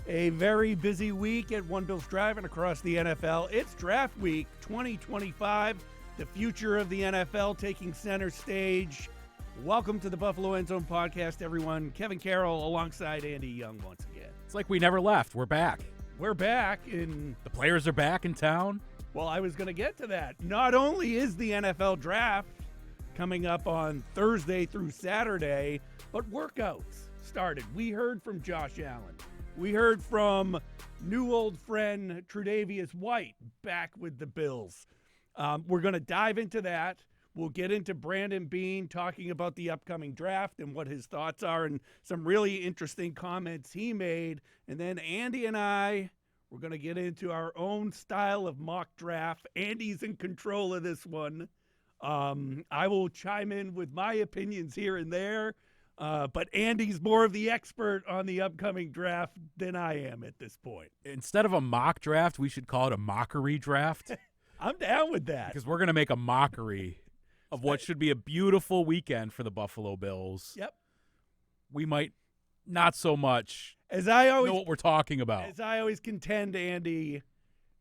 A very busy week at One Bills Drive and across the NFL. It's Draft Week 2025, the future of the NFL taking center stage. Welcome to the Buffalo End Zone Podcast, everyone. Kevin Carroll alongside Andy Young once again. It's like we never left. We're back. We're back in... The players are back in town. Well, I was going to get to that. Not only is the NFL Draft coming up on Thursday through Saturday, but workouts started. We heard from Josh Allen. We heard from new old friend Tre'Davious White back with the Bills. We're going to dive into that. We'll get into Brandon Beane talking about the upcoming draft and what his thoughts are and some really interesting comments he made. And then Andy and I, we're going to get into our own style of mock draft. Andy's in control of this one. I will chime in with my opinions here and there. But Andy's more of the expert on the upcoming draft than I am at this point. Instead of a mock draft, we should call it a mockery draft. I'm down with that. Because we're going to make a mockery of what should be a beautiful weekend for the Buffalo Bills. Yep. We might not so much know what we're talking about. As I always contend, Andy,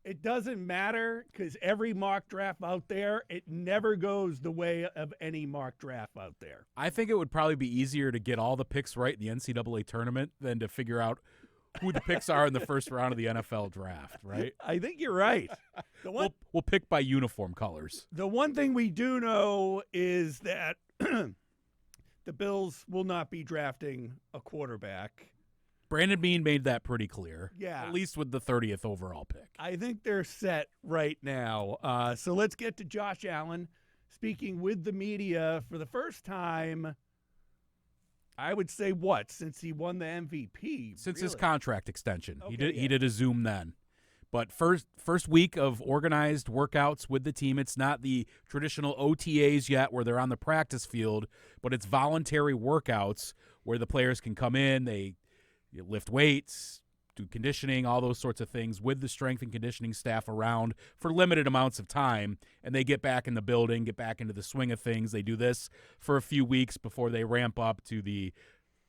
it doesn't matter because every mock draft out there, it never goes the way of any mock draft out there. I think it would probably be easier to get all the picks right in the NCAA tournament than to figure out who the picks are in the first round of the NFL draft, right? I think you're right. We'll pick by uniform colors. The one thing we do know is that the Bills will not be drafting a quarterback. Brandon Beane made that pretty clear. Yeah. At least with the 30th overall pick. I think they're set right now. So let's get to Josh Allen speaking with the media for the first time. I would say since he won the MVP. Since his contract extension. Okay, He did a Zoom then. But first week of organized workouts with the team. It's not the traditional OTAs yet where they're on the practice field, but it's voluntary workouts where the players can come in, they lift weights, do conditioning, all those sorts of things with the strength and conditioning staff around for limited amounts of time, and they get back in the building, get back into the swing of things. They do this for a few weeks before they ramp up to the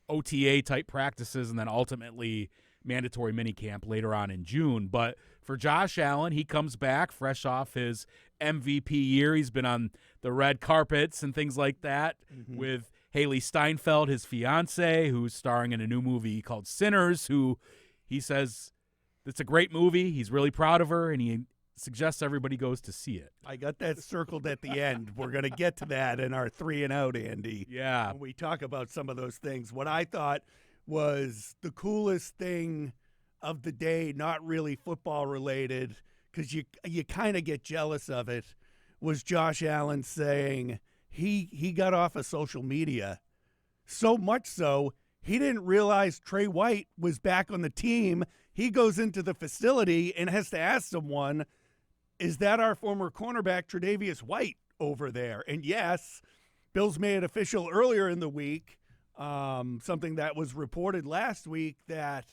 OTA-type practices and then ultimately mandatory minicamp later on in June. But for Josh Allen, he comes back fresh off his MVP year. He's been on the red carpets and things like that with Haley Steinfeld, his fiance, who's starring in a new movie called Sinners, who he says it's a great movie. He's really proud of her, and he suggests everybody goes to see it. I got that circled at the end. We're going to get to that in our 3 and Out, Andy. Yeah. When we talk about some of those things. What I thought was the coolest thing of the day, not really football related, because you kind of get jealous of it, was Josh Allen saying he got off of social media. So much so, he didn't realize Trey White was back on the team. He goes into the facility and has to ask someone, is that our former cornerback Tre'Davious White over there? And yes, Bills made it official earlier in the week, something that was reported last week, that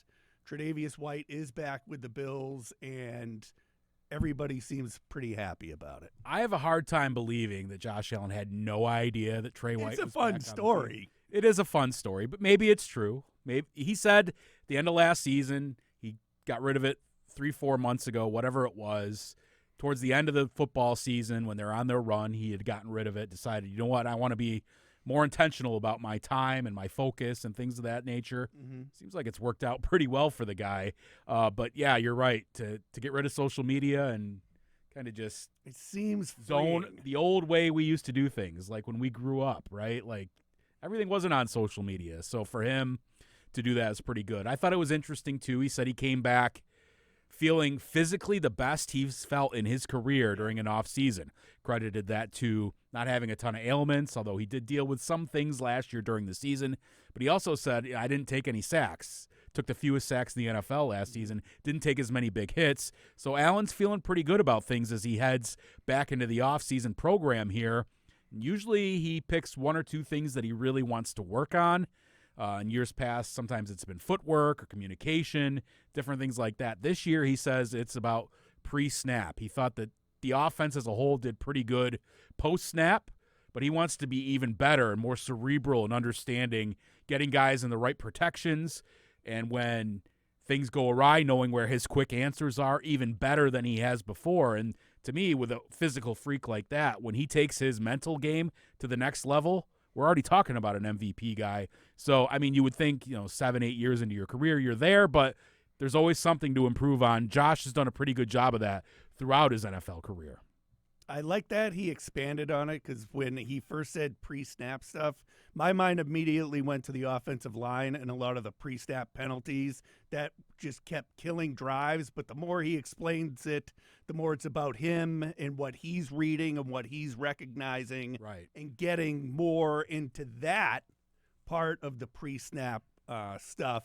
Tre'Davious White is back with the Bills, and everybody seems pretty happy about it. I have a hard time believing that Josh Allen had no idea that Trey White was back. It's a fun story. It is a fun story, but maybe it's true. Maybe he said at the end of last season, he got rid of it 3-4 months ago, whatever it was. Towards the end of the football season, when they're on their run, he had gotten rid of it, decided, you know what, I want to be more intentional about my time and my focus and things of that nature. Seems like it's worked out pretty well for the guy. But, yeah, you're right. To get rid of social media and kind of just it seems zone freeing. The old way we used to do things, like when we grew up, right? Like everything wasn't on social media. So for him to do that is pretty good. I thought it was interesting, too. He said he came back feeling physically the best he's felt in his career during an off season. Credited that to not having a ton of ailments, although he did deal with some things last year during the season. But he also said, I didn't take any sacks. Took the fewest sacks in the NFL last season. Didn't take as many big hits. So Allen's feeling pretty good about things as he heads back into the off-season program here. Usually he picks 1 or 2 things that he really wants to work on. In years past, sometimes it's been footwork or communication, different things like that. This year, he says it's about pre-snap. He thought that the offense as a whole did pretty good post-snap, but he wants to be even better and more cerebral in understanding getting guys in the right protections. And when things go awry, knowing where his quick answers are, even better than he has before. And to me, with a physical freak like that, when he takes his mental game to the next level, we're already talking about an MVP guy. So, I mean, you would think, 7, 8 years into your career, you're there, but there's always something to improve on. Josh has done a pretty good job of that throughout his NFL career. I like that he expanded on it, because when he first said pre-snap stuff, my mind immediately went to the offensive line and a lot of the pre-snap penalties that just kept killing drives. But the more he explains it, the more it's about him and what he's reading and what he's recognizing, Right. and getting more into that part of the pre-snap stuff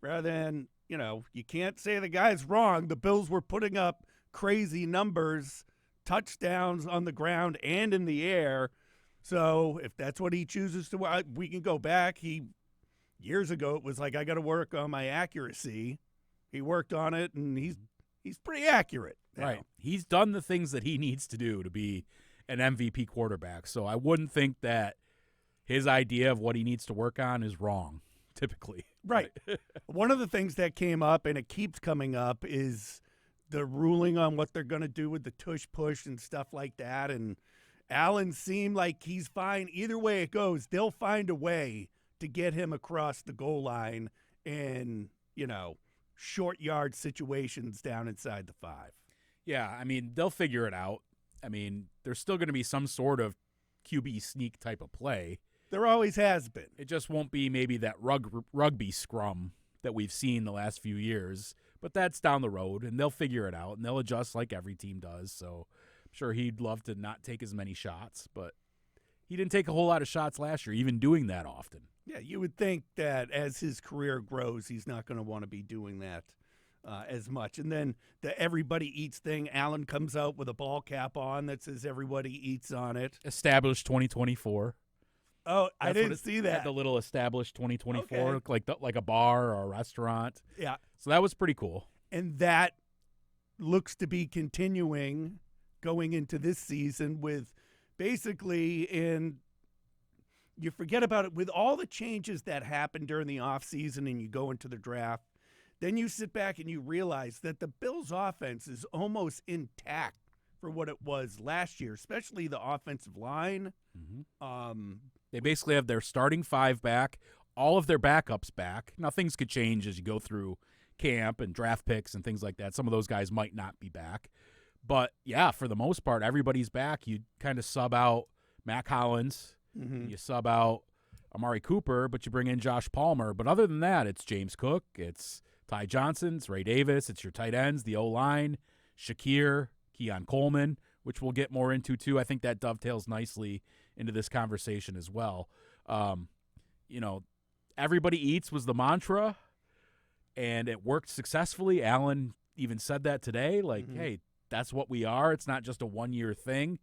rather than, you can't say the guy's wrong. The Bills were putting up crazy numbers, touchdowns on the ground and in the air. So if that's what he chooses to, we can go back. Years ago, it was like, I got to work on my accuracy. He worked on it, and he's pretty accurate now. Right. He's done the things that he needs to do to be an MVP quarterback. So I wouldn't think that his idea of what he needs to work on is wrong, typically. Right. One of the things that came up, and it keeps coming up, is the ruling on what they're going to do with the tush push and stuff like that. And Allen seemed like he's fine. Either way it goes, they'll find a way to get him across the goal line in, short yard situations down inside the 5. Yeah, I mean, they'll figure it out. I mean, there's still going to be some sort of QB sneak type of play. There always has been. It just won't be maybe that rugby scrum that we've seen the last few years. But that's down the road, and they'll figure it out, and they'll adjust like every team does. So I'm sure he'd love to not take as many shots, but he didn't take a whole lot of shots last year, even doing that often. Yeah, you would think that as his career grows, he's not going to want to be doing that as much. And then the everybody eats thing, Allen comes out with a ball cap on that says everybody eats on it. Established 2024. Oh, I didn't see that. Had the little established 2024, Okay. like a bar or a restaurant. Yeah. So that was pretty cool. And that looks to be continuing going into this season with basically you forget about it with all the changes that happened during the offseason and you go into the draft. Then you sit back and you realize that the Bills' offense is almost intact for what it was last year, especially the offensive line. Mm-hmm. They basically have their starting 5 back, all of their backups back. Now, things could change as you go through camp and draft picks and things like that. Some of those guys might not be back. But, yeah, for the most part, everybody's back. You kind of sub out Mac Hollins. Mm-hmm. You sub out Amari Cooper, but you bring in Josh Palmer. But other than that, it's James Cook, it's Ty Johnson, it's Ray Davis, it's your tight ends, the O-line, Shakir, Keon Coleman, which we'll get more into too. I think that dovetails nicely into this conversation as well. Everybody eats was the mantra, and it worked successfully. Allen even said that today, hey, that's what we are. It's not just a one-year thing.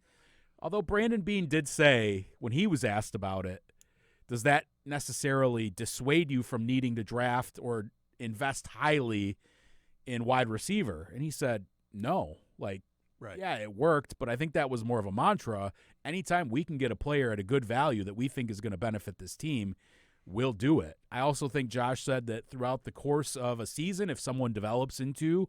Although Brandon Beane did say when he was asked about it, does that necessarily dissuade you from needing to draft or invest highly in wide receiver? And he said, no. Right. Yeah, it worked, but I think that was more of a mantra. Anytime we can get a player at a good value that we think is going to benefit this team, we'll do it. I also think Josh said that throughout the course of a season, if someone develops into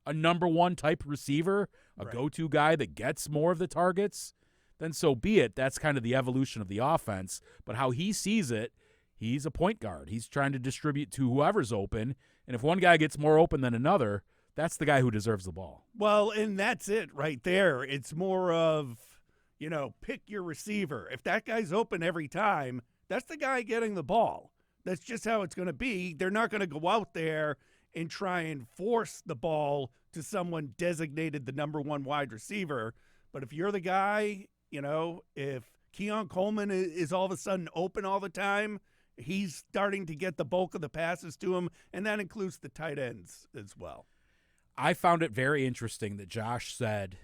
a number 1 type receiver, a go-to guy that gets more of the targets, then so be it. That's kind of the evolution of the offense. But how he sees it, he's a point guard. He's trying to distribute to whoever's open. And if one guy gets more open than another, that's the guy who deserves the ball. Well, and that's it right there. It's more of, pick your receiver. If that guy's open every time, that's the guy getting the ball. That's just how it's going to be. They're not going to go out there and try and force the ball to someone designated the number 1 wide receiver. But if you're the guy, if Keon Coleman is all of a sudden open all the time, he's starting to get the bulk of the passes to him, and that includes the tight ends as well. I found it very interesting that Josh said,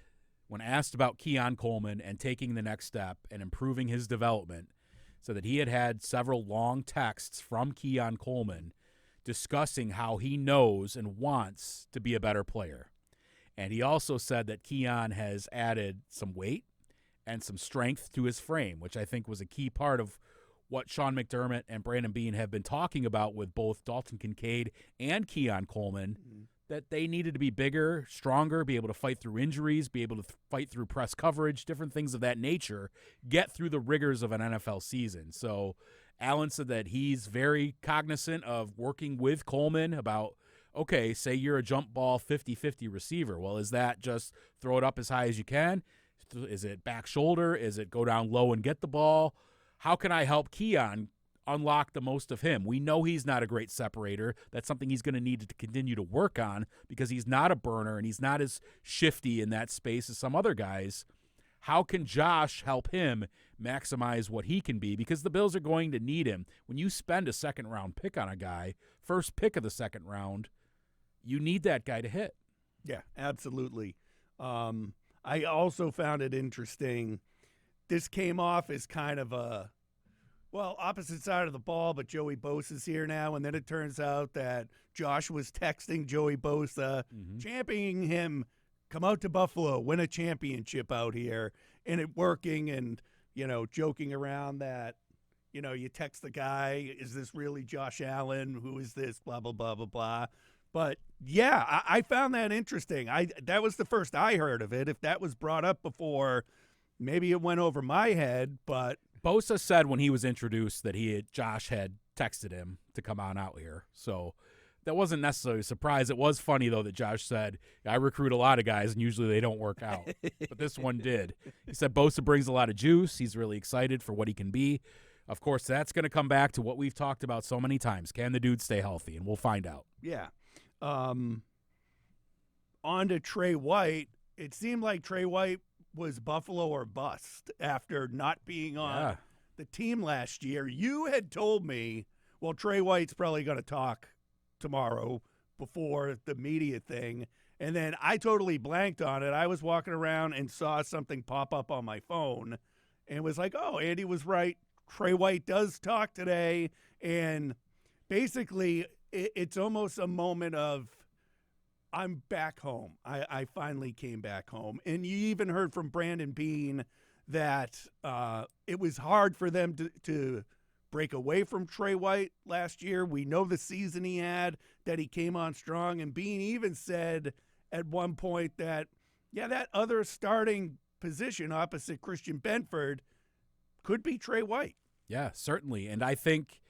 when asked about Keon Coleman and taking the next step and improving his development, so that he had several long texts from Keon Coleman discussing how he knows and wants to be a better player. And he also said that Keon has added some weight and some strength to his frame, which I think was a key part of what Sean McDermott and Brandon Beane have been talking about with both Dalton Kincaid and Keon Coleman, that they needed to be bigger, stronger, be able to fight through injuries, be able to fight through press coverage, different things of that nature, get through the rigors of an NFL season. So Allen said that he's very cognizant of working with Coleman about, okay, say you're a jump ball 50-50 receiver. Well, is that just throw it up as high as you can? Is it back shoulder? Is it go down low and get the ball? How can I help Keon unlock the most of him? We know he's not a great separator. That's something he's going to need to continue to work on because he's not a burner and he's not as shifty in that space as some other guys. How can Josh help him maximize what he can be? Because the Bills are going to need him. When you spend a second-round pick on a guy, first pick of the second round, you need that guy to hit. Yeah, absolutely. I also found it interesting. This came off as kind of a, opposite side of the ball, but Joey Bosa's here now, and then it turns out that Josh was texting Joey Bosa, championing him, come out to Buffalo, win a championship out here, and it working and, joking around that, you text the guy, is this really Josh Allen? Who is this? Blah, blah, blah, blah, blah. But, yeah, I found that interesting. That was the first I heard of it. If that was brought up before, maybe it went over my head, but Bosa said when he was introduced that Josh had texted him to come on out here. So that wasn't necessarily a surprise. It was funny, though, that Josh said, I recruit a lot of guys, and usually they don't work out. But this one did. He said Bosa brings a lot of juice. He's really excited for what he can be. Of course, that's going to come back to what we've talked about so many times. Can the dude stay healthy? And we'll find out. Yeah. On to Trey White. It seemed like Trey White was Buffalo or bust after not being on the team last year. You had told me, well, Trey White's probably going to talk tomorrow before the media thing, and then I totally blanked on it. I was walking around and saw something pop up on my phone and was like, oh, Andy was right. Trey White does talk today, and basically it's almost a moment of, I'm back home. I finally came back home. And you even heard from Brandon Beane that it was hard for them to break away from Trey White last year. We know the season he had, that he came on strong. And Beane even said at one point that, that other starting position opposite Christian Benford could be Trey White. Yeah, certainly. And I think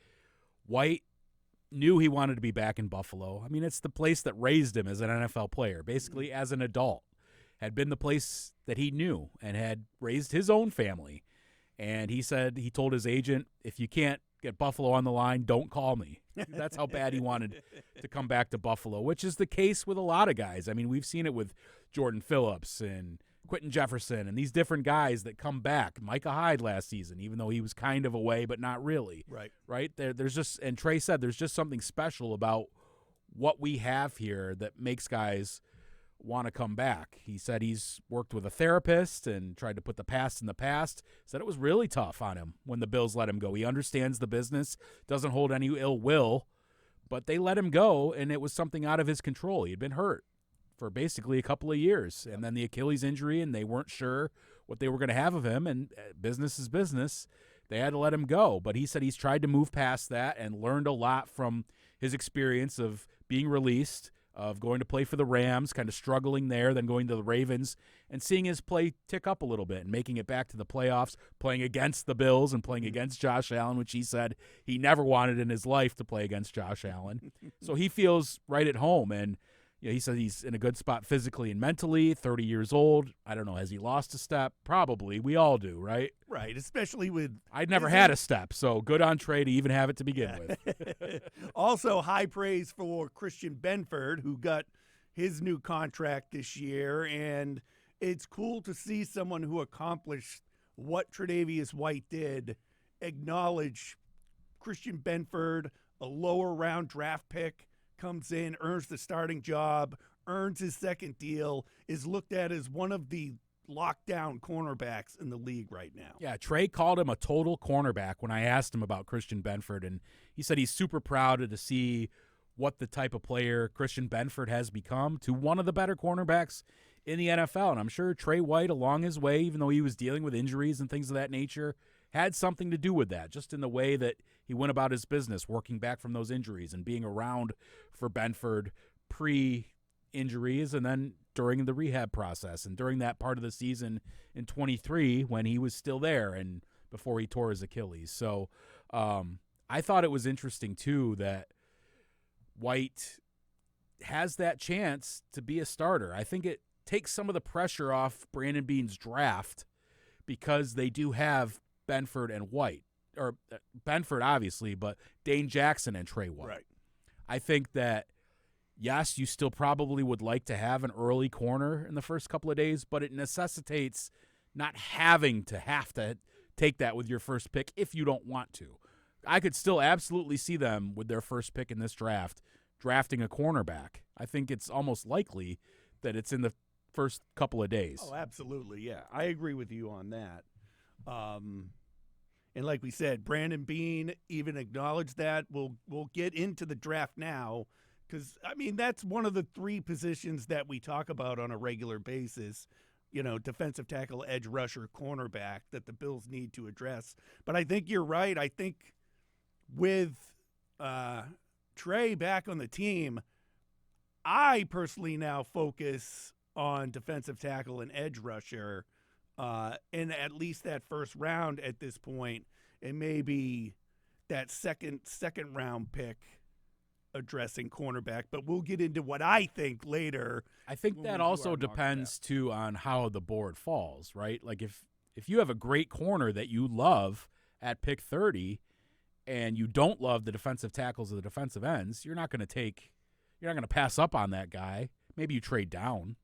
White knew he wanted to be back in Buffalo. I mean, it's the place that raised him as an NFL player, basically as an adult. Had been the place that he knew and had raised his own family. And he said, he told his agent, if you can't get Buffalo on the line, don't call me. That's how bad he wanted to come back to Buffalo, which is the case with a lot of guys. I mean, we've seen it with Jordan Phillips and Quentin Jefferson and these different guys that come back. Micah Hyde last season, even though he was kind of away, but not really. Right? There's just, and Trey said, there's just something special about what we have here that makes guys want to come back. He said he's worked with a therapist and tried to put the past in the past. Said it was really tough on him when the Bills let him go. He understands the business, doesn't hold any ill will, but they let him go, and it was something out of his control. He had been hurt for basically a couple of years, and then the Achilles injury, and they weren't sure what they were going to have of him, and business is business. They had to let him go, but he said he's tried to move past that and learned a lot from his experience of being released, of going to play for the Rams, kind of struggling there, then going to the Ravens, and seeing his play tick up a little bit and making it back to the playoffs, playing against the Bills and playing against Josh Allen, which he said he never wanted in his life to play against Josh Allen. So he feels right at home, and he said he's in a good spot physically and mentally, 30 years old. I don't know, has he lost a step? Probably. We all do, right? Right, especially with... I'd never had a step, so good on Trey to even have it to begin with. Also, high praise for Christian Benford, who got his new contract this year, and it's cool to see someone who accomplished what Tre'Davious White did acknowledge Christian Benford, a lower round draft pick, comes in, earns the starting job, earns his second deal, is looked at as one of the lockdown cornerbacks in the league right now. Yeah, Trey called him a total cornerback when I asked him about Christian Benford, and he said he's super proud to see what the type of player Christian Benford has become to one of the better cornerbacks in the NFL. And I'm sure Trey White, along his way, even though he was dealing with injuries and things of that nature, had something to do with that, just in the way that he went about his business, working back from those injuries and being around for Benford pre-injuries and then during the rehab process and during that part of the season in 23 when he was still there and before he tore his Achilles. So I thought it was interesting, too, that White has that chance to be a starter. I think it takes some of the pressure off Brandon Beane's draft because they do have Benford and White, or Benford obviously, but Dane Jackson and Trey White. Right. I think that, yes, you still probably would like to have an early corner in the first couple of days, but it necessitates not having to take that with your first pick if you don't want to. I could still absolutely see them with their first pick in this draft drafting a cornerback. I think it's almost likely that it's in the first couple of days. Oh, absolutely, yeah. I agree with you on that. And like we said, Brandon Beane even acknowledged that. We'll get into the draft now because, I mean, that's one of the three positions that we talk about on a regular basis, defensive tackle, edge rusher, cornerback, that the Bills need to address. But I think you're right. I think with Trey back on the team, I personally now focus on defensive tackle and edge rusher in at least that first round at this point, and maybe that second round pick addressing cornerback. But we'll get into what I think later. I think that also depends too on how the board falls, right? Like if you have a great corner that you love at pick 30 and you don't love the defensive tackles or the defensive ends, you're not going to pass up on that guy. Maybe you trade down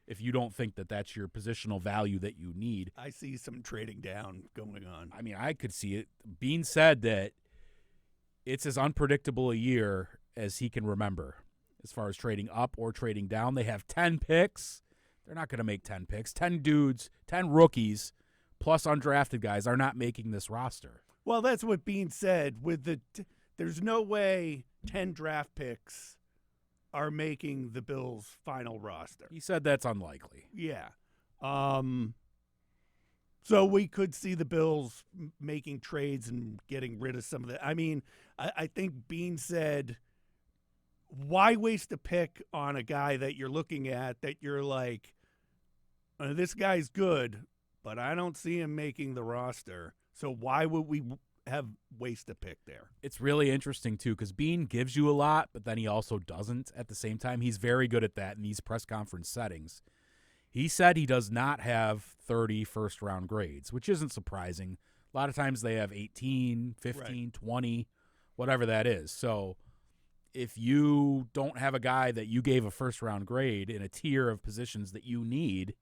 if you don't think that that's your positional value that you need. I see some trading down going on. I mean, I could see it. Beane said that it's as unpredictable a year as he can remember as far as trading up or trading down. They have 10 picks. They're not going to make 10 picks. 10 dudes, 10 rookies, plus undrafted guys are not making this roster. Well, that's what Beane said. There's no way 10 draft picks are making the Bills' final roster. He said that's unlikely. Yeah. So we could see the Bills making trades and getting rid of some of that. I mean, I think Beane said, why waste a pick on a guy that you're looking at that you're like, this guy's good, but I don't see him making the roster. So why would we waste a pick there? It's really interesting, too, because Beane gives you a lot, but then he also doesn't at the same time. He's very good at that in these press conference settings. He said he does not have 30 first-round grades, which isn't surprising. A lot of times they have 18, 15, right, 20, whatever that is. So if you don't have a guy that you gave a first-round grade in a tier of positions that you need,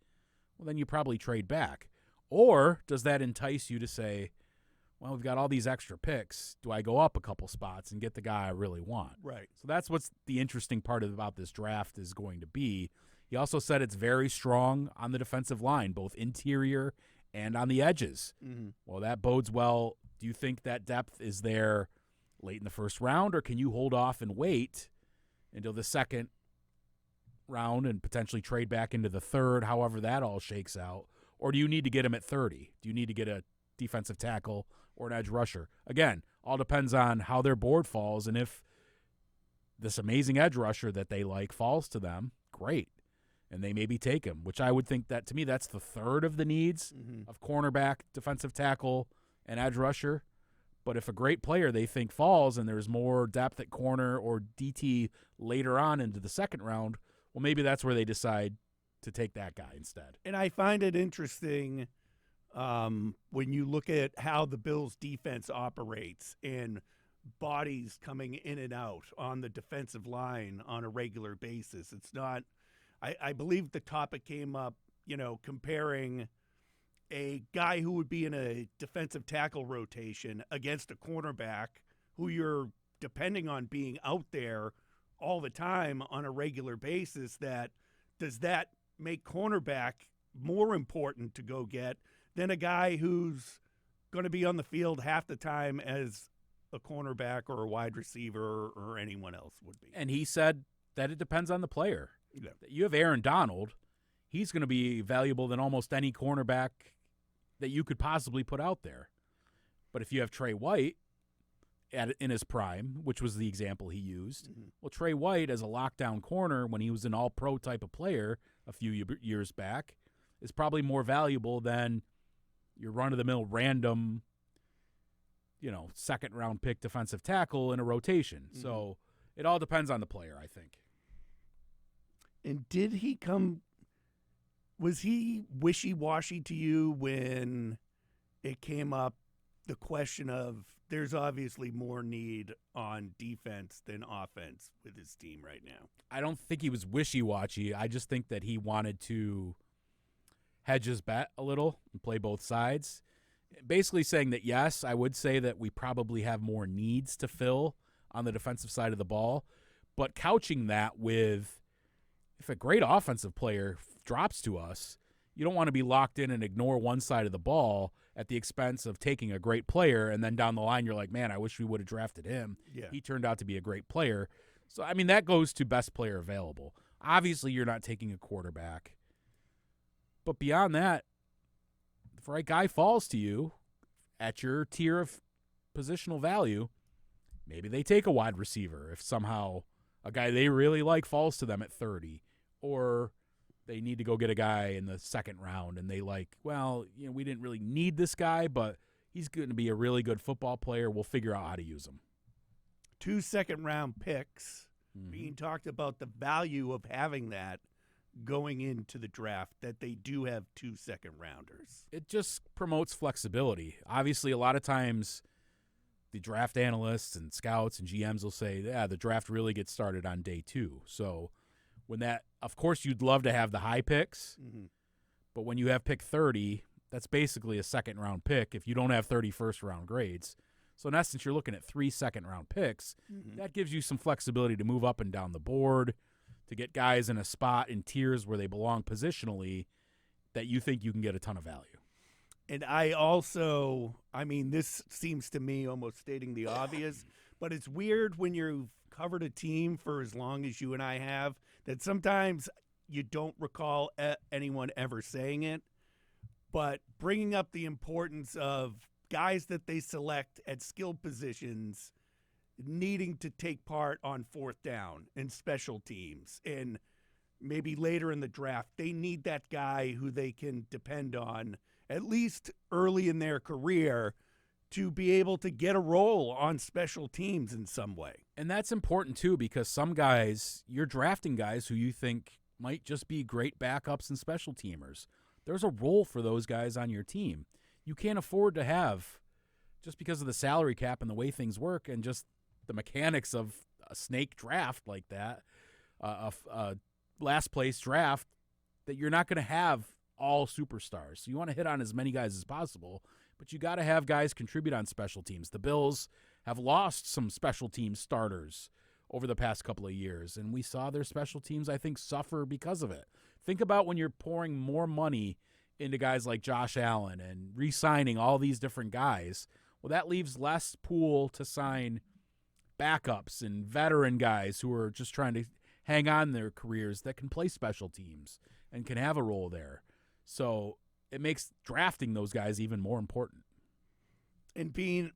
well, then you probably trade back. Or does that entice you to say, well, we've got all these extra picks. Do I go up a couple spots and get the guy I really want? Right. So that's what's the interesting part about this draft is going to be. He also said it's very strong on the defensive line, both interior and on the edges. Mm-hmm. Well, that bodes well. Do you think that depth is there late in the first round, or can you hold off and wait until the second round and potentially trade back into the third, however that all shakes out? Or do you need to get him at 30? Do you need to get a defensive tackle or an edge rusher? Again, all depends on how their board falls, and if this amazing edge rusher that they like falls to them, great. And they maybe take him, which I would think that, to me, that's the third of the needs of cornerback, defensive tackle, and edge rusher. But if a great player they think falls and there's more depth at corner or DT later on into the second round, well, maybe that's where they decide to take that guy instead. And I find it interesting when you look at how the Bills' defense operates and bodies coming in and out on the defensive line on a regular basis. It's not – I believe the topic came up, comparing a guy who would be in a defensive tackle rotation against a cornerback who you're depending on being out there all the time on a regular basis. Does that make cornerback more important to go get than a guy who's going to be on the field half the time as a cornerback or a wide receiver or anyone else would be? And he said that it depends on the player. Yeah. You have Aaron Donald. He's going to be valuable than almost any cornerback that you could possibly put out there. But if you have Trey White in his prime, which was the example he used, well, Trey White as a lockdown corner when he was an all-pro type of player a few years back is probably more valuable than your run-of-the-mill random, second-round pick defensive tackle in a rotation. So it all depends on the player, I think. And was he wishy-washy to you when it came up, the question of there's obviously more need on defense than offense with his team right now? I don't think he was wishy-washy. I just think that he wanted to hedge his bet a little and play both sides. Basically saying that, yes, I would say that we probably have more needs to fill on the defensive side of the ball, but couching that with if a great offensive player drops to us, you don't want to be locked in and ignore one side of the ball at the expense of taking a great player, and then down the line you're like, man, I wish we would have drafted him. Yeah. He turned out to be a great player. So, I mean, that goes to best player available. Obviously, you're not taking a quarterback. But beyond that, if the right guy falls to you at your tier of positional value, maybe they take a wide receiver if somehow a guy they really like falls to them at 30, or they need to go get a guy in the second round and they like, well, we didn't really need this guy, but he's going to be a really good football player. We'll figure out how to use him. 2 second-round picks. Beane talked about the value of having that going into the draft, that they do have 2 second-rounders. It just promotes flexibility. Obviously, a lot of times the draft analysts and scouts and GMs will say, yeah, the draft really gets started on day 2. So when that, of course, you'd love to have the high picks, but when you have pick 30, that's basically a second-round pick if you don't have 30 first-round grades. So in essence, you're looking at 3 second-round picks. That gives you some flexibility to move up and down the board, to get guys in a spot in tiers where they belong positionally that you think you can get a ton of value. And this seems to me almost stating the obvious, but it's weird when you've covered a team for as long as you and I have that sometimes you don't recall anyone ever saying it, but bringing up the importance of guys that they select at skill positions needing to take part on 4th down and special teams, and maybe later in the draft they need that guy who they can depend on at least early in their career to be able to get a role on special teams in some way. And that's important too, because some guys, you're drafting guys who you think might just be great backups and special teamers. There's a role for those guys on your team. You can't afford to have, just because of the salary cap and the way things work and just the mechanics of a snake draft like that, a last place draft, that you're not going to have all superstars. So you want to hit on as many guys as possible, but you got to have guys contribute on special teams. The Bills have lost some special team starters over the past couple of years, and we saw their special teams, I think, suffer because of it. Think about when you're pouring more money into guys like Josh Allen and re-signing all these different guys. Well, that leaves less pool to sign backups and veteran guys who are just trying to hang on their careers that can play special teams and can have a role there. So it makes drafting those guys even more important. And Beane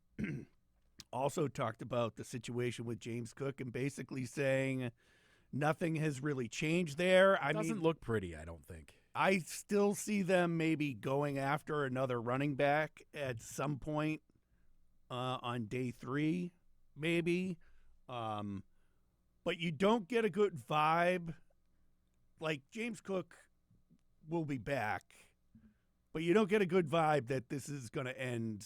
also talked about the situation with James Cook and basically saying nothing has really changed there. It doesn't look pretty, I don't think. I still see them maybe going after another running back at some point on day 3, maybe. But you don't get a good vibe. Like, James Cook will be back, but you don't get a good vibe that this is going to end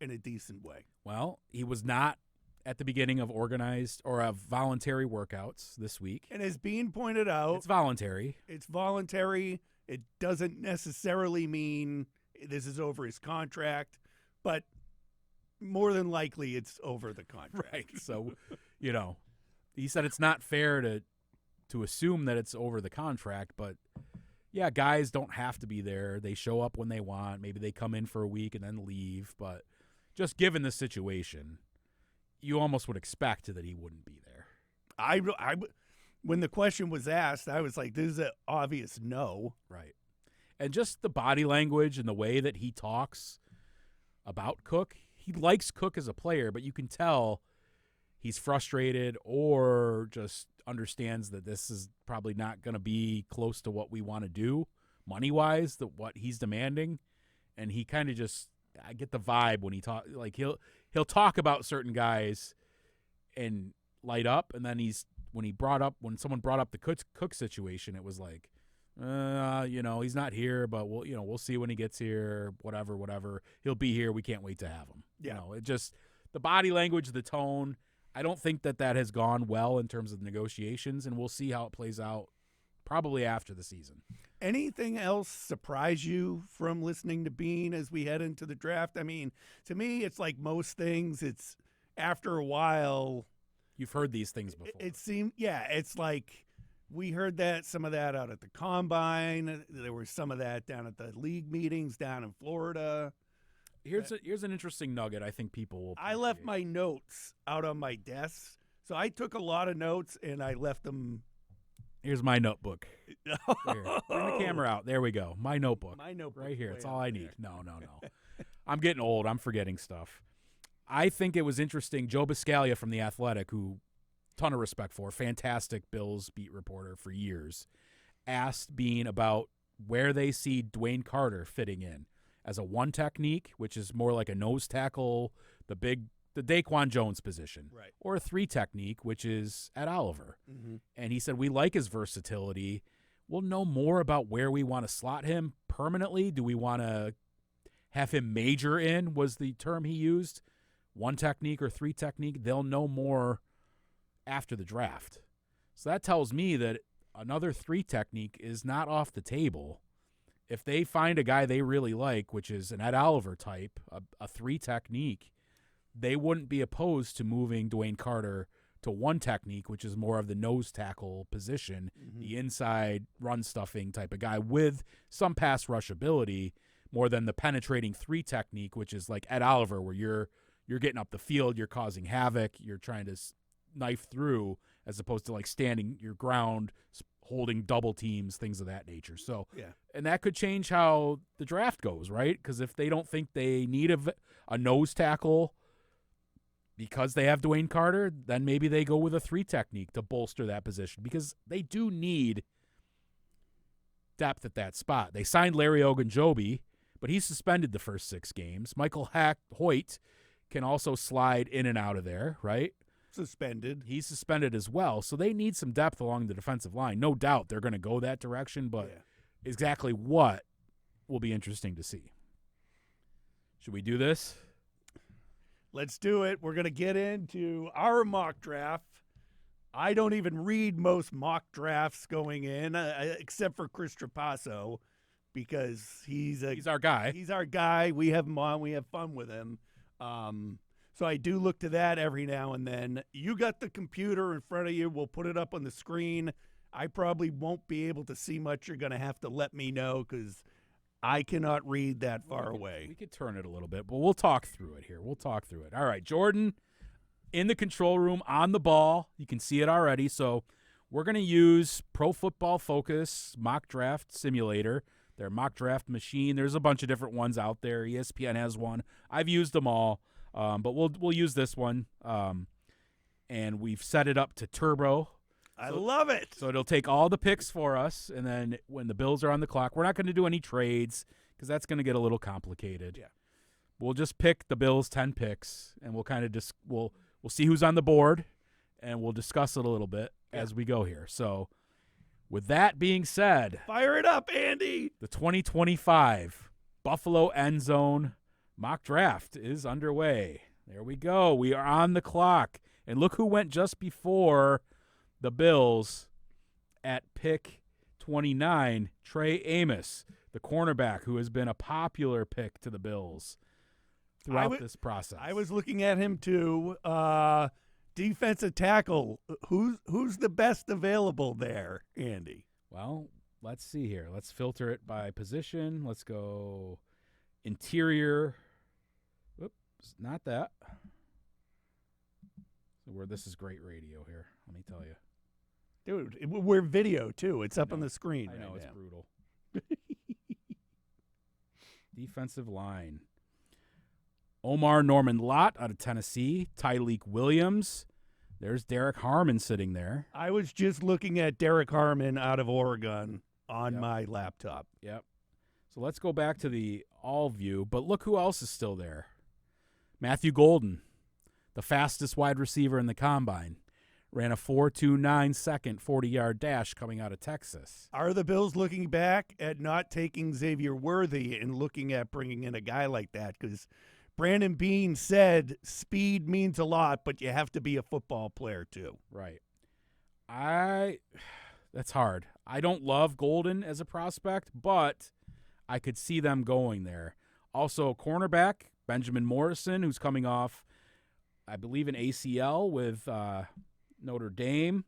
in a decent way. Well, he was not at the beginning of organized or of voluntary workouts this week. And as Beane pointed out, it's voluntary. It's voluntary. It doesn't necessarily mean this is over his contract, but more than likely it's over the contract. Right. So, he said it's not fair to assume that it's over the contract, but yeah, guys don't have to be there. They show up when they want. Maybe they come in for a week and then leave, but just given the situation, you almost would expect that he wouldn't be there. When the question was asked, I was like, this is an obvious no. Right. And just the body language and the way that he talks about Cook. He likes Cook as a player, but you can tell he's frustrated or just understands that this is probably not going to be close to what we want to do money-wise, what he's demanding. And he kind of just, I get the vibe when he talk, like he'll talk about certain guys and light up, and then when someone brought up the Cook situation, it was like, he's not here, but we'll see when he gets here, whatever. He'll be here. We can't wait to have him. Yeah. It just, the body language, the tone, I don't think that has gone well in terms of negotiations, and we'll see how it plays out probably after the season. Anything else surprise you from listening to Beane as we head into the draft? I mean, to me, it's like most things. It's after a while. You've heard these things before. It seemed, it's like we heard some of that out at the Combine. There was some of that down at the league meetings down in Florida. Here's an interesting nugget I think people will appreciate. I left my notes out on my desk. So I took a lot of notes and I left them. Here's my notebook. Here, bring the camera out. There we go. My notebook. My notebook. Right here. That's all I need. No. I'm getting old. I'm forgetting stuff. I think it was interesting. Joe Biscaglia from The Athletic, who ton of respect for, fantastic Bills beat reporter for years, asked Beane about where they see Dwayne Carter fitting in as a one technique, which is more like a nose tackle, the Daquan Jones position, right, or a three technique, which is at Oliver. Mm-hmm. And he said, we like his versatility. We'll know more about where we want to slot him permanently. Do we want to have him major in, was the term he used, one technique or three technique? They'll know more after the draft. So that tells me that another three technique is not off the table. If they find a guy they really like, which is an Ed Oliver type, a three technique, they wouldn't be opposed to moving Dwayne Carter to one technique, which is more of the nose tackle position, mm-hmm, the inside run stuffing type of guy with some pass rush ability, more than the penetrating three technique, which is like Ed Oliver, where you're getting up the field, you're causing havoc, you're trying to knife through, as opposed to like standing your ground, holding double teams, things of that nature. So, yeah. And that could change how the draft goes, right? Because if they don't think they need a nose tackle because they have Dwayne Carter, then maybe they go with a three technique to bolster that position, because they do need depth at that spot. They signed Larry Ogunjobi, but he's suspended the first 6 games. Michael Hoyt can also slide in and out of there, right? Suspended. He's suspended as well. So they need some depth along the defensive line. No doubt they're going to go that direction, but exactly what will be interesting to see. Should we do this? Let's do it. We're going to get into our mock draft. I don't even read most mock drafts going in, except for Chris Trapasso, because he's our guy. He's our guy. We have him on. We have fun with him. So I do look to that every now and then. You got the computer in front of you. We'll put it up on the screen. I probably won't be able to see much. You're going to have to let me know, because I cannot read that far away. We could turn it a little bit, but we'll talk through it here. All right, Jordan in the control room on the ball. You can see it already. So we're going to use Pro Football Focus mock draft simulator, their mock draft machine. There's a bunch of different ones out there. ESPN has one. I've used them all, but we'll use this one. And we've set it up to turbo. I love it. So it'll take all the picks for us, and then when the Bills are on the clock, we're not going to do any trades because that's going to get a little complicated. Yeah. We'll just pick the Bills' 10 picks, and we'll kind of we'll see who's on the board, and we'll discuss it a little bit as we go here. So with that being said, fire it up, Andy. The 2025 Buffalo End Zone mock draft is underway. There we go. We are on the clock, and look who went just before the Bills at pick 29, Trey Amos, the cornerback who has been a popular pick to the Bills throughout this process. I was looking at him too. Defensive tackle. Who's the best available there, Andy? Well, let's see here. Let's filter it by position. Let's go interior. Oops, not that. So this is great radio here, let me tell you. Dude, we're video, too. It's up on the screen. I know, right it's now. brutal. Defensive line. Omar Norman Lott out of Tennessee. Tyleek Williams. There's Derek Harmon sitting there. I was just looking at Derek Harmon out of Oregon on Yep. my laptop. Yep. So let's go back to the all view. But look who else is still there. Matthew Golden, the fastest wide receiver in the combine. Ran a 4.29 second 40-yard dash coming out of Texas. Are the Bills looking back at not taking Xavier Worthy and looking at bringing in a guy like that? Because Brandon Beane said speed means a lot, but you have to be a football player too. Right. That's hard. I don't love Golden as a prospect, but I could see them going there. Also, cornerback, Benjamin Morrison, who's coming off, I believe, an ACL with Notre Dame.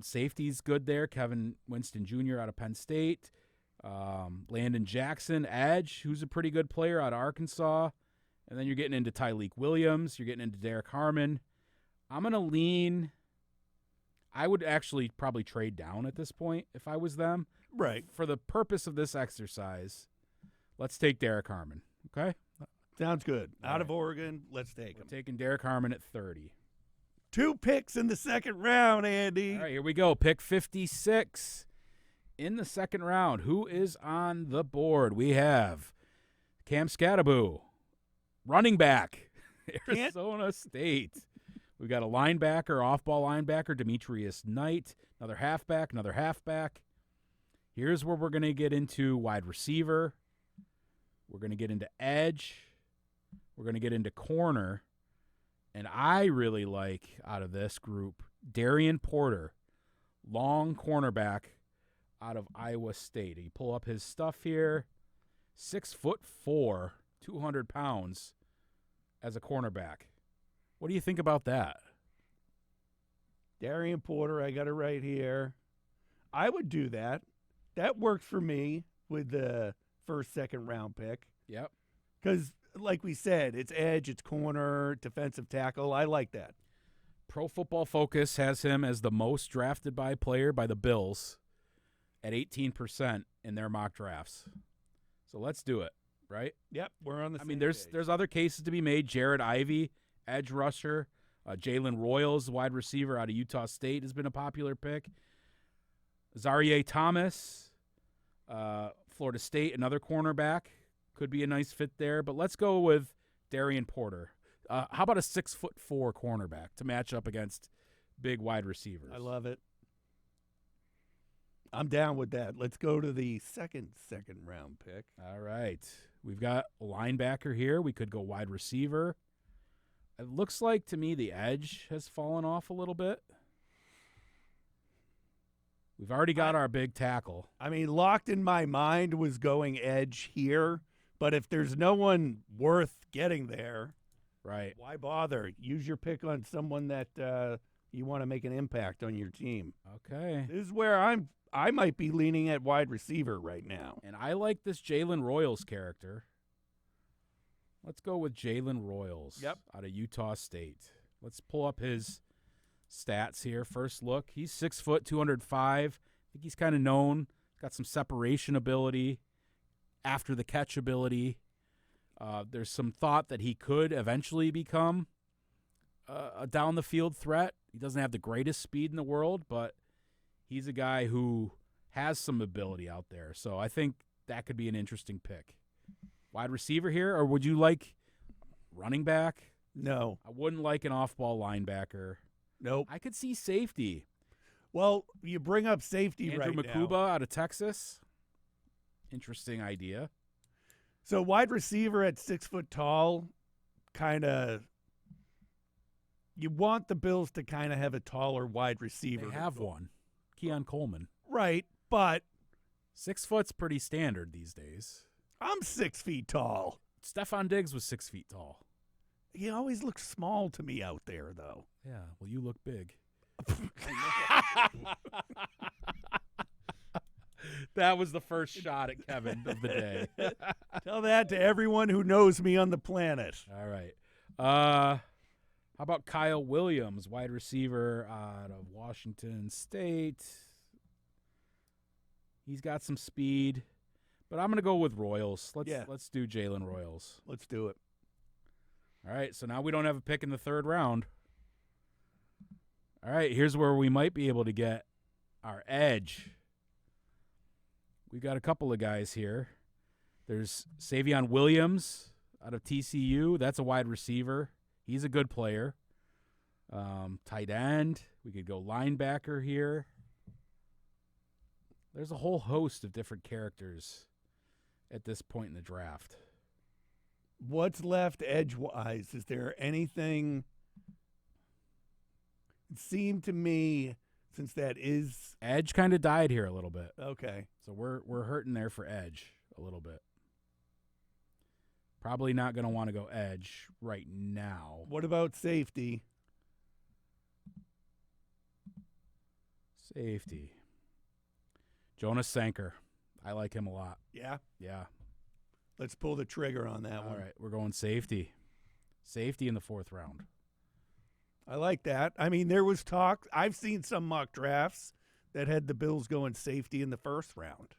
Safety's good there. Kevin Winston Jr. out of Penn State. Landon Jackson, edge, who's a pretty good player out of Arkansas. And then you're getting into Tyleek Williams. You're getting into Derek Harmon. I'm going to lean. I would actually probably trade down at this point if I was them. Right. For the purpose of this exercise, let's take Derek Harmon. Okay? Sounds good. All Out right. of Oregon, let's take him. Taking Derek Harmon at 30. 2 picks in the second round, Andy. All right, here we go. Pick 56 in the second round. Who is on the board? We have Cam Scattaboo, running back, Arizona State. We got a linebacker, off-ball linebacker, Demetrius Knight. Another halfback. Here's where we're going to get into wide receiver. We're going to get into edge. We're going to get into corner. And I really like, out of this group, Darian Porter, long cornerback out of Iowa State. You pull up his stuff here, 6'4", 200 pounds as a cornerback. What do you think about that? Darian Porter, I got it right here. I would do that. That works for me with the first, second round pick. Yep. Because, like we said, it's edge, it's corner, defensive tackle. I like that. Pro Football Focus has him as the most drafted by player by the Bills at 18% in their mock drafts. So let's do it, right? Yep, we're on the same I mean, page. there's other cases to be made. Jared Ivey, edge rusher. Jalen Royals, wide receiver out of Utah State, has been a popular pick. Zaire Thomas, Florida State, another cornerback. Could be a nice fit there. But let's go with Darian Porter. How about a 6'4" cornerback to match up against big wide receivers? I love it. I'm down with that. Let's go to the second round pick. All right. We've got a linebacker here. We could go wide receiver. It looks like to me the edge has fallen off a little bit. We've already got our big tackle. I mean, locked in my mind was going edge here, but if there's no one worth getting there, Right. why bother? Use your pick on someone that you want to make an impact on your team. Okay. This is where I might be leaning at wide receiver right now. And I like this Jalen Royals character. Let's go with Jalen Royals out of Utah State. Let's pull up his stats here. First look, he's 6 foot, 205. I think he's kind of known. Got some separation ability, after the catch ability. There's some thought that he could eventually become a down the field threat. He doesn't have the greatest speed in the world, but he's a guy who has some ability out there. So I think that could be an interesting pick. Wide receiver here, or would you like running back? No. I wouldn't like an off-ball linebacker. Nope. I could see safety. Well, you bring up safety Andrew right Makuba now. out of Texas. Interesting idea. So wide receiver at 6 foot tall, kind of. You want the Bills to kind of have a taller wide receiver. They have one. Keon Coleman. Right, but 6 foot's pretty standard these days. I'm 6 feet tall. Stephon Diggs was 6 feet tall. He always looks small to me out there, though. Yeah, well, you look big. That was the first shot at Kevin of the day. Tell that to everyone who knows me on the planet. All right. How about Kyle Williams, wide receiver out of Washington State? He's got some speed, but I'm going to go with Royals. Let's do Jalen Royals. Let's do it. All right, so now we don't have a pick in the third round. All right, here's where we might be able to get our edge. We've got a couple of guys here. There's Savion Williams out of TCU. That's a wide receiver. He's a good player. Tight end. We could go linebacker here. There's a whole host of different characters at this point in the draft. What's left edge-wise? Is there anything? It seemed to me, since that is Edge kind of died here a little bit. okay. So we're hurting there for edge a little bit. Probably not going to want to go edge right now. What about safety? Safety. Jonas Sanker. I like him a lot. Yeah. Yeah. Let's pull the trigger on that one. All right, we're going safety. Safety in the fourth round. I like that. I mean, there was talk. I've seen some mock drafts that had the Bills going safety in the first round.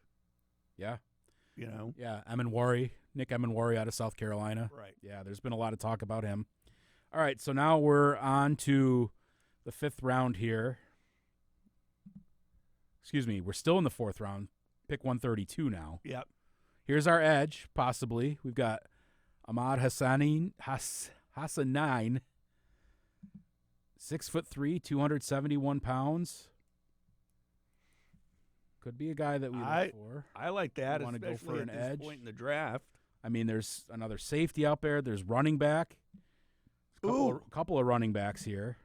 Yeah. You know? Yeah, Nick Emenwari out of South Carolina. Right. Yeah, there's been a lot of talk about him. All right, so now we're on to the fifth round here. Excuse me, we're still in the fourth round. Pick 132 now. Yep. Here's our edge, possibly. We've got Ahmad Hassanin, 6'3", 271 pounds. Could be a guy that we look for. I like that, want to go especially for an at this edge point in the draft. I mean, there's another safety out there. There's running back. Couple of running backs here.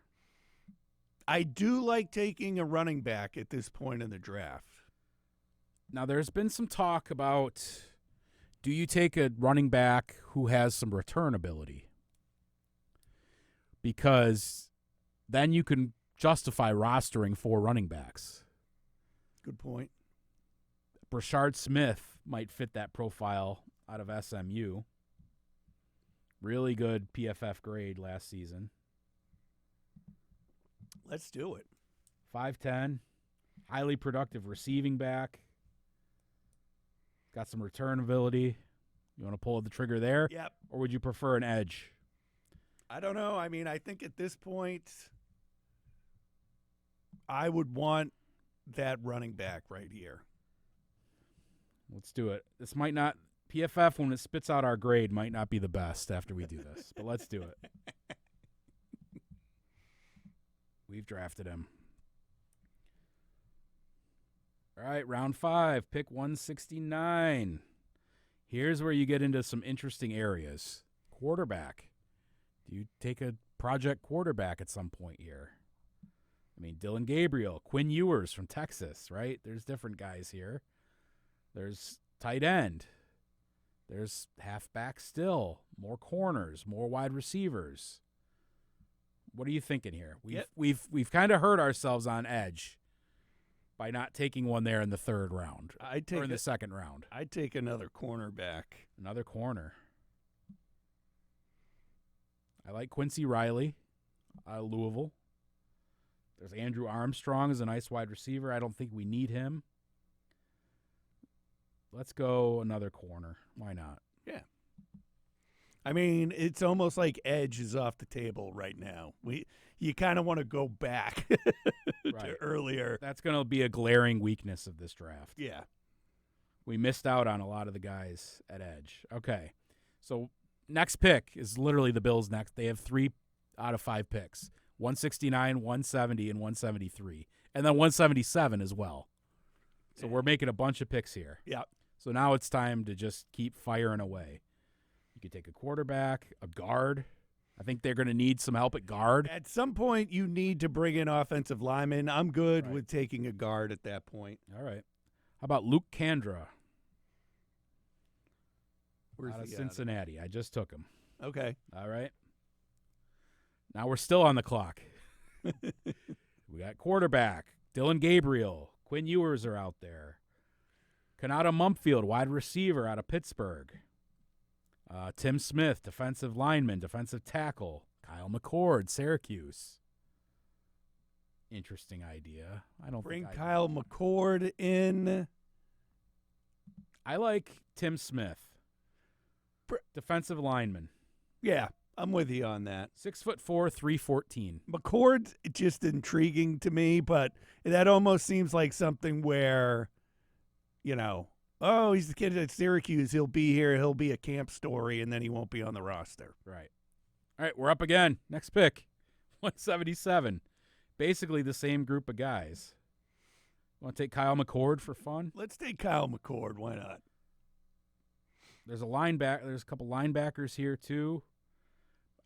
I do like taking a running back at this point in the draft. Now, there's been some talk about, do you take a running back who has some return ability? Because then you can justify rostering 4 running backs. Good point. Brashard Smith might fit that profile out of SMU. Really good PFF grade last season. Let's do it. 5'10", highly productive receiving back. Got some return ability. You want to pull the trigger there? Yep. Or would you prefer an edge? I don't know. I mean, I think at this point, I would want that running back right here. Let's do it. This might not, PFF, when it spits out our grade, might not be the best after we do this, but let's do it. We've drafted him. All right, round 5, pick 169. Here's where you get into some interesting areas. Quarterback. Do you take a project quarterback at some point here? I mean, Dylan Gabriel, Quinn Ewers from Texas, right? There's different guys here. There's tight end. There's halfback still. More corners, more wide receivers. What are you thinking here? We've kind of hurt ourselves on edge by not taking one there in the third round or in the second round. I'd take another cornerback. Another corner. I like Quincy Riley out of Louisville. There's Andrew Armstrong as a nice wide receiver. I don't think we need him. Let's go another corner. Why not? Yeah. I mean, it's almost like edge is off the table right now. You kind of want to go back to earlier. That's going to be a glaring weakness of this draft. Yeah. We missed out on a lot of the guys at edge. Okay. So next pick is literally the Bills' next. They have 3 out of 5 picks. 169, 170, and 173. And then 177 as well. So we're making a bunch of picks here. Yeah. So now it's time to just keep firing away. You could take a quarterback, a guard. I think they're going to need some help at guard. At some point, you need to bring in offensive linemen. I'm good with taking a guard at that point. All right. How about Luke Kandra? Where's out of he Cincinnati. I just took him. Okay. All right. Now we're still on the clock. We got quarterback, Dylan Gabriel. Quinn Ewers are out there. Kanata Mumpfield, wide receiver out of Pittsburgh. Tim Smith, defensive lineman, defensive tackle. Kyle McCord, Syracuse. Interesting idea. I don't bring think Kyle McCord in. I like Tim Smith, defensive lineman. Yeah, I'm with you on that. 6'4", 314. McCord's just intriguing to me, but that almost seems like something where, oh, he's the kid at Syracuse. He'll be here. He'll be a camp story, and then he won't be on the roster. Right. All right, we're up again. Next pick, 177. Basically the same group of guys. Want to take Kyle McCord for fun? Let's take Kyle McCord. Why not? There's a couple linebackers here too.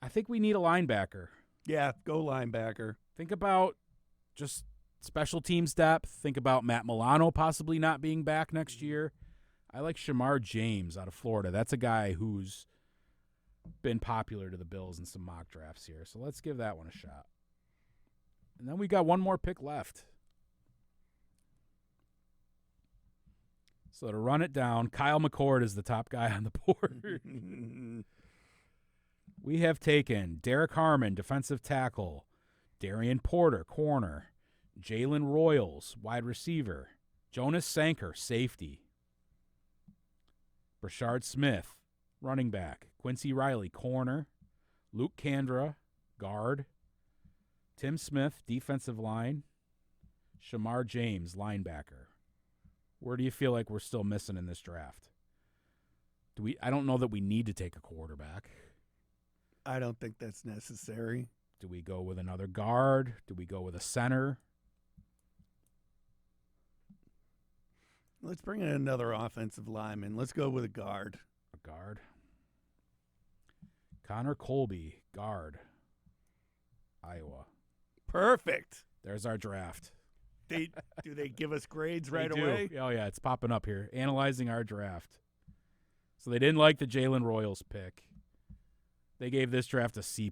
I think we need a linebacker. Yeah, go linebacker. Think about just special teams depth. Think about Matt Milano possibly not being back next year. I like Shamar James out of Florida. That's a guy who's been popular to the Bills in some mock drafts here. So let's give that one a shot. And then we got one more pick left. So to run it down, Kyle McCord is the top guy on the board. We have taken Derek Harmon, defensive tackle, Darian Porter, corner, Jalen Royals, wide receiver, Jonas Sanker, safety, Brashard Smith, running back, Quincy Riley, corner, Luke Kandra, guard, Tim Smith, defensive line, Shamar James, linebacker. Where do you feel like we're still missing in this draft? I don't know that we need to take a quarterback. I don't think that's necessary. Do we go with another guard? Do we go with a center? Let's bring in another offensive lineman. Let's go with a guard. A guard. Connor Colby, guard, Iowa. Perfect. There's our draft. Do they give us grades right They do. away? Oh, yeah, it's popping up here. Analyzing our draft. So they didn't like the Jalen Royals pick. They gave this draft a C+.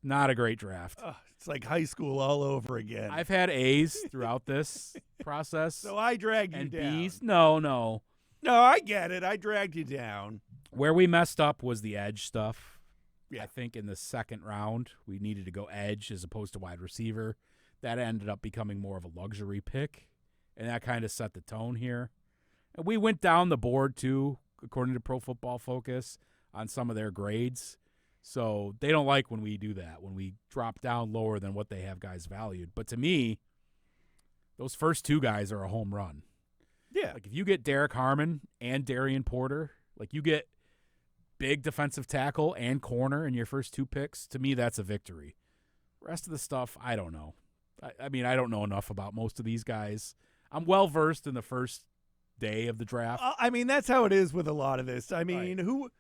Not a great draft. It's like high school all over again. I've had A's throughout this process. So I dragged you and down. B's? No. No, I get it. I dragged you down. Where we messed up was the edge stuff. Yeah. I think in the second round, we needed to go edge as opposed to wide receiver. That ended up becoming more of a luxury pick, and that kind of set the tone here. And we went down the board, too, according to Pro Football Focus, on some of their grades. So they don't like when we do that, when we drop down lower than what they have guys valued. But to me, those first two guys are a home run. Yeah. Like if you get Derek Harmon and Darian Porter, like you get big defensive tackle and corner in your first two picks, to me that's a victory. Rest of the stuff, I don't know. I mean, I don't know enough about most of these guys. I'm well-versed in the first day of the draft. I mean, that's how it is with a lot of this. I mean, Right. who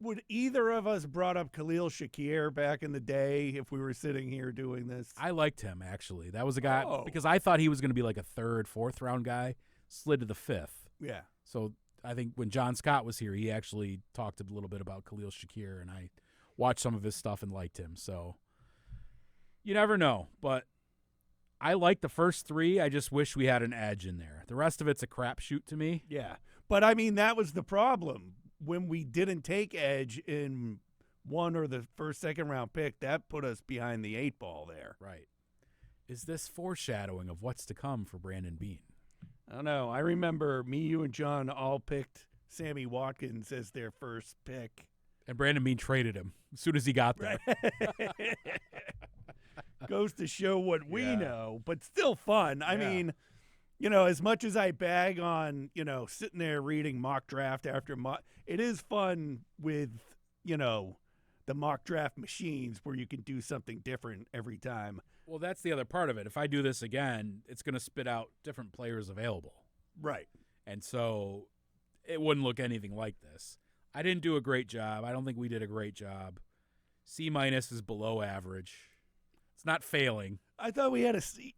would either of us brought up Khalil Shakir back in the day if we were sitting here doing this? I liked him, actually. That was a guy, Oh. because I thought he was going to be like a third, fourth round guy, slid to the fifth. Yeah. So I think when John Scott was here, he actually talked a little bit about Khalil Shakir, and I watched some of his stuff and liked him. So you never know, but I like the first three. I just wish we had an edge in there. The rest of it's a crapshoot to me. Yeah. But, I mean, that was the problem. When we didn't take edge in one or the first, second round pick, that put us behind the eight ball there. Right. Is this foreshadowing of what's to come for Brandon Beane? I don't know. I remember me, you, and John all picked Sammy Watkins as their first pick. And Brandon Beane traded him as soon as he got there. Goes to show what we Yeah. know, but still fun. I Yeah. mean, as much as I bag on, sitting there reading mock draft after mock, it is fun with, the mock draft machines where you can do something different every time. Well, that's the other part of it. If I do this again, it's going to spit out different players available. Right. And so it wouldn't look anything like this. I didn't do a great job. I don't think we did a great job. C- is below average. It's not failing. I thought we had a C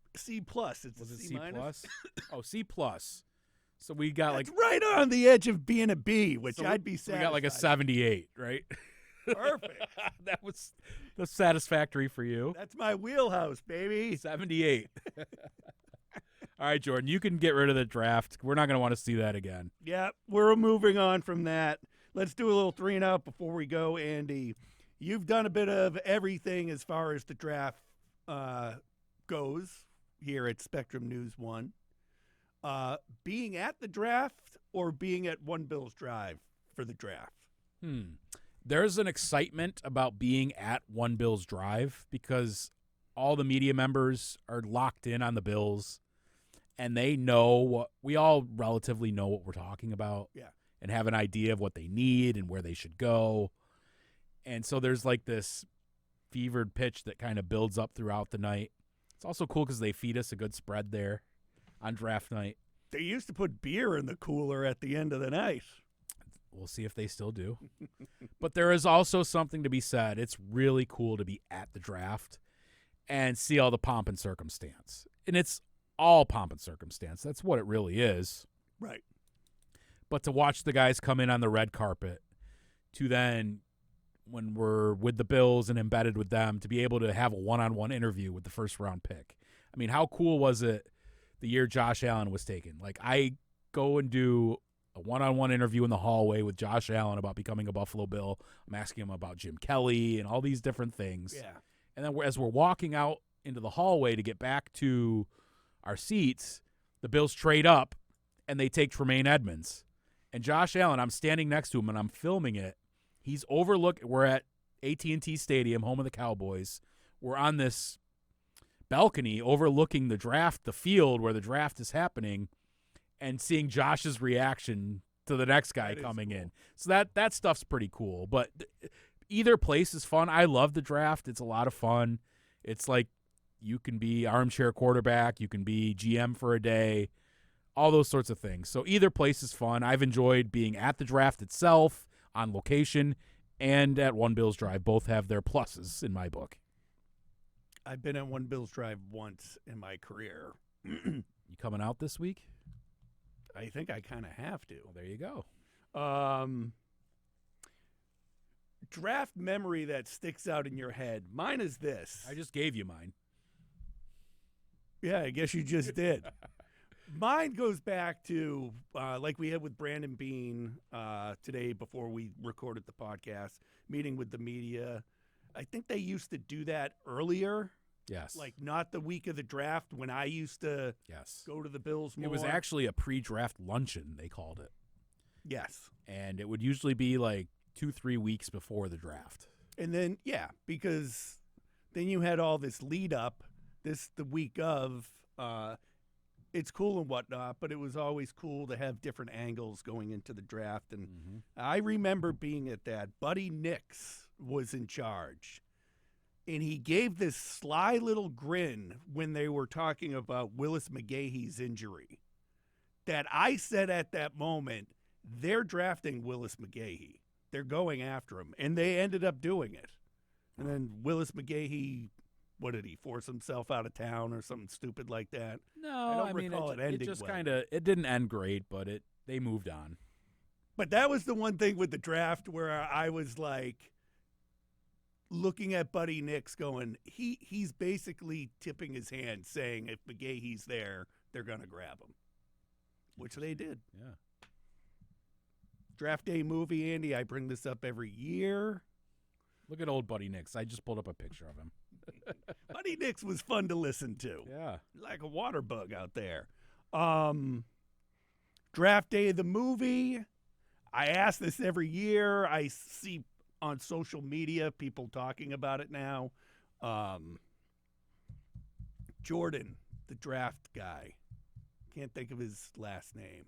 plus. It's Was a it C C minus. plus? Oh, C plus. So we got That's like right on the edge of being a B, which so I'd be so satisfied. we got like a 78, right? Perfect. That's satisfactory for you. That's my wheelhouse, baby. 78. All right, Jordan, you can get rid of the draft. We're not going to want to see that again. Yeah, we're moving on from that. Let's do a little 3 and out before we go, Andy. You've done a bit of everything as far as the draft goes here at Spectrum News 1. Being at the draft or being at One Bills Drive for the draft? There's an excitement about being at One Bills Drive because all the media members are locked in on the Bills, and they know we all relatively know what we're talking about, and have an idea of what they need and where they should go. And so there's like this fevered pitch that kind of builds up throughout the night. It's also cool because they feed us a good spread there on draft night. They used to put beer in the cooler at the end of the night. We'll see if they still do. But there is also something to be said. It's really cool to be at the draft and see all the pomp and circumstance. And it's all pomp and circumstance. That's what it really is. Right. But to watch the guys come in on the red carpet, to then, when we're with the Bills and embedded with them, to be able to have a one-on-one interview with the first-round pick. I mean, how cool was it the year Josh Allen was taken? Like, I go and do a one-on-one interview in the hallway with Josh Allen about becoming a Buffalo Bill. I'm asking him about Jim Kelly and all these different things. Yeah. And then as we're walking out into the hallway to get back to our seats, the Bills trade up, and they take Tremaine Edmonds. And Josh Allen, I'm standing next to him, and I'm filming it. He's we're at AT&T Stadium, home of the Cowboys. We're on this balcony overlooking the field where the draft is happening, and seeing Josh's reaction to the next guy coming in. So that stuff's pretty cool. But either place is fun. I love the draft. It's a lot of fun. It's like you can be armchair quarterback. You can be GM for a day. All those sorts of things. So either place is fun. I've enjoyed being at the draft itself, on location, and at One Bills Drive. Both have their pluses in my book. I've been at One Bills Drive once in my career. You coming out this week? I think I kind of have to. Well, there you go. Draft memory that sticks out in your head. Mine is this. I just gave you mine. Yeah, I guess you just did. Mine goes back to, like we had with Brandon Beane today before we recorded the podcast, meeting with the media. I think they used to do that earlier. Yes. Like not the week of the draft when I used to go to the Bills more. It was actually a pre-draft luncheon, they called it. Yes. And it would usually be like 2-3 weeks before the draft. And then, because then you had all this lead up, the week of, it's cool and whatnot, but it was always cool to have different angles going into the draft. And I remember being at that. Buddy Nix was in charge. And he gave this sly little grin when they were talking about Willis McGahee's injury that I said at that moment, they're drafting Willis McGahee. They're going after him. And they ended up doing it. And then Willis McGahee, what did he, force himself out of town or something stupid like that? No, I mean, it just kind of, it didn't end great, but they moved on. But that was the one thing with the draft where I was like, looking at Buddy Nix going, he's basically tipping his hand saying if McGahee's there, they're going to grab him, which they did. Yeah. Draft day movie, Andy, I bring this up every year. Look at old Buddy Nix. I just pulled up a picture of him. Buddy Nix was fun to listen to. Yeah. Like a water bug out there. Draft day of the movie, I ask this every year. I see on social media people talking about it now. Jordan, the draft guy. Can't think of his last name.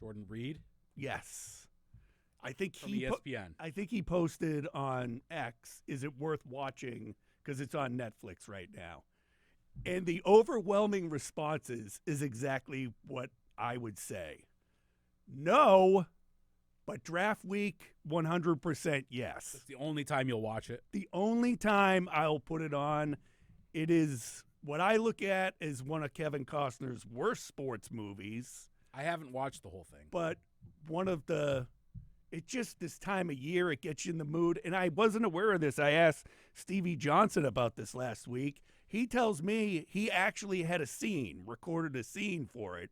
Jordan Reed? Yes. I think From ESPN. I think he posted on X, is it worth watching? Because it's on Netflix right now. And the overwhelming responses is exactly what I would say. No, but draft week, 100% yes. It's the only time you'll watch it. The only time I'll put it on, it is what I look at as one of Kevin Costner's worst sports movies. I haven't watched the whole thing. But one of the, it just this time of year, it gets you in the mood. And I wasn't aware of this. I asked Stevie Johnson about this last week. He tells me he actually had recorded a scene for it,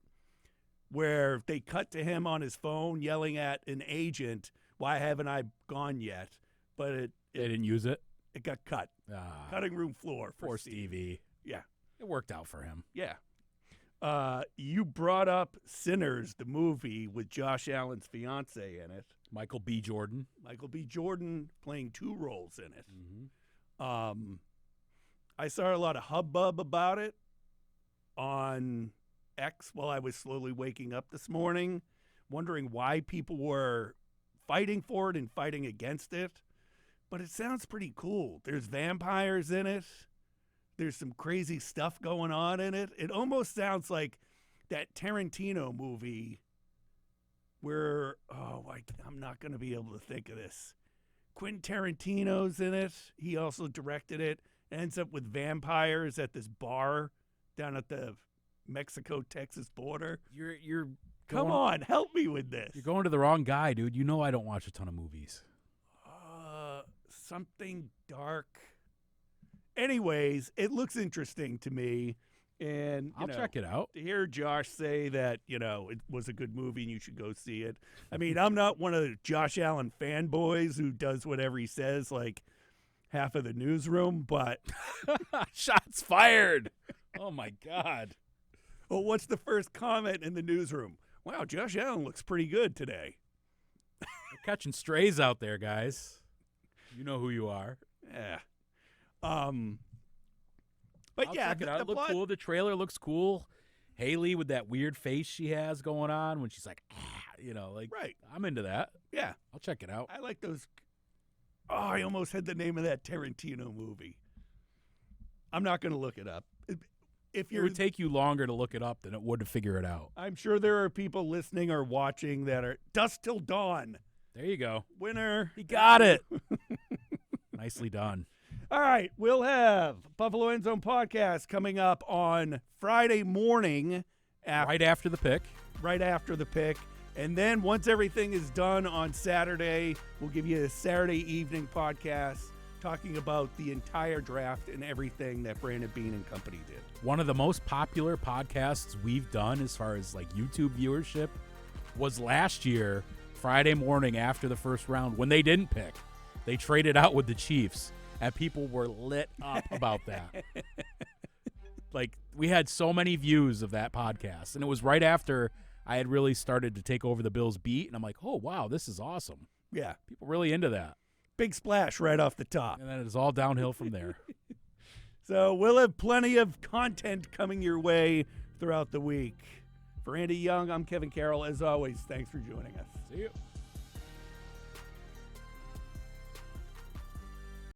where they cut to him on his phone yelling at an agent, why haven't I gone yet? But they didn't use it? It got cut. Cutting room floor for poor Stevie. Yeah. It worked out for him. Yeah. You brought up Sinners, the movie with Josh Allen's fiance in it. Michael B. Jordan. Michael B. Jordan playing 2 roles in it. Mm-hmm. I saw a lot of hubbub about it on X while I was slowly waking up this morning, wondering why people were fighting for it and fighting against it. But it sounds pretty cool. There's vampires in it. There's some crazy stuff going on in it. It almost sounds like that Tarantino movie where, I'm not going to be able to think of this. Quentin Tarantino's in it. He also directed it. Ends up with vampires at this bar down at the Mexico-Texas border. You're Come on, help me with this. You're going to the wrong guy, dude. You know I don't watch a ton of movies. Something dark. Anyways, it looks interesting to me. And I'll check it out. To hear Josh say that, it was a good movie and you should go see it. I mean, I'm not one of the Josh Allen fanboys who does whatever he says, like half of the newsroom, but shots fired. Oh, my God. Well, what's the first comment in the newsroom? Wow, Josh Allen looks pretty good today. You're catching strays out there, guys. You know who you are. Yeah. But I'll yeah, check it out. It looks cool. The trailer looks cool. Haley with that weird face she has going on when she's like, right. I'm into that. Yeah. I'll check it out. I like those. Oh, I almost had the name of that Tarantino movie. I'm not going to look it up. It would take you longer to look it up than it would to figure it out. I'm sure there are people listening or watching that are Dusk Till Dawn. There you go. Winner. He got it. Nicely done. All right. We'll have Buffalo End Zone Podcast coming up on Friday morning. Right after the pick. Right after the pick. And then once everything is done on Saturday, we'll give you a Saturday evening podcast talking about the entire draft and everything that Brandon Beane and company did. One of the most popular podcasts we've done as far as like YouTube viewership was last year, Friday morning after the first round, when they didn't pick. They traded out with the Chiefs, and people were lit up about that. Like, we had so many views of that podcast, and it was right after I had really started to take over the Bills beat, and I'm like, oh, wow, this is awesome. Yeah. People really into that. Big splash right off the top. And then it's all downhill from there. So we'll have plenty of content coming your way throughout the week. For Andy Young, I'm Kevin Carroll. As always, thanks for joining us. See you.